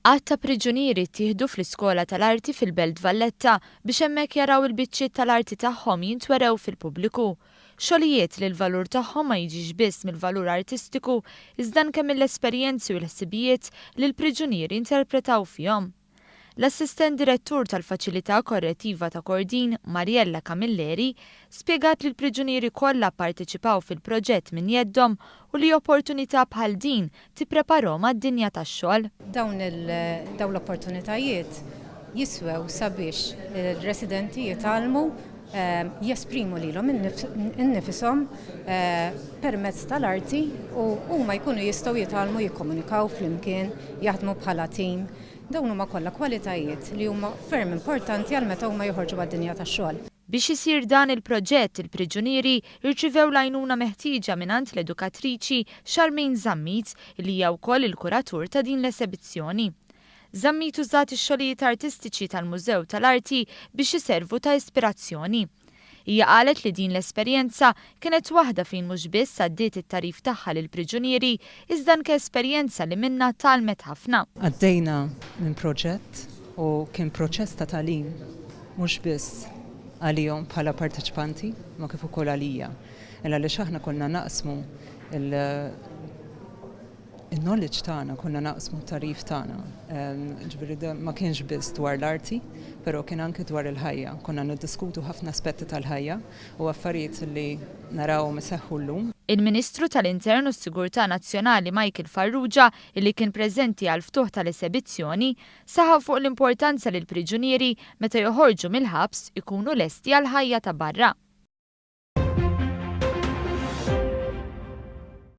Għadd ta' priġunieri ttieħdu fl-Iskola tal-Arti fil-Belt Valletta biex hemmhekk jaraw il-biċċiet tal-arti tagħhom jintwerew fil-pubbliku. Xogħlijiet li l-valur tagħhom ma jiġix biss mill-valur artistiku iżda anke mill-esperjenzi u l-ħsibijiet li l-priġunieri interpretaw fihom. L-assistent direttur tal-Faċilità Korrettiva ta' Kordin, Mariella Camilleri, spjegat li l-priġunieri kollha pparteċipaw fil-proġett minn jeddhom u li opportunità bħal din tippreparahom għad-dinja tax-xogħol. Dawn l-opportunitajiet jiswew sabiex ir-residenti jitalmu jesprimu lilhom innifishom permezz tal-arti u huma jkunu jistgħu jitalmu jikkomunikaw flimkien, jaħdmu bħala tim. Dawn huma kollha kwalitajiet li huma ferm importanti għal meta huma joħorġu għad-dinja tax-xogħol. Biex isir dan il-proġett, il-priġunieri irċivew l-għajnuna meħtieġa mingħand l-edukatriċi Charmaine Zammit li hija wkoll il-kuratur ta' din l-esibizzjoni. Zammit użat ix-xogħlijiet artistiċi tal-Mużew tal-Arti biex iservu ta' ispirazzjoni. Hija qalet li din l-esperjenza kienet waħda fejn mhux biss għaddiet it-tarif tagħha lil priġunieri iżda anke esperjenza li minnha talmet ħafna. Għaddejna minn proġett u kien proċess ta' tagħlim mhux biss għalihom bħala parteċipanti ma kif ukoll għalija. Illa li aħna konna naqsmu il-knowledge tagħna, konna naqsmu t-tarif tagħna. Ġifieri ma kienx biss dwar l-arti, però kien anke dwar il-ħajja. Konna niddiskutu ħafna aspetti tal-ħajja u affarijiet li narawhom iseħħu llum. Il-Ministru tal-Intern u s-Sigurtà Nazzjonali Michael Farrugia, illi kien preżenti għal ftuħ tal-esibizzjoni, saħaq fuq l-importanza li l-priġunieri meta joħorġu mill-ħabs ikunu lesti għal ħajja ta' barra.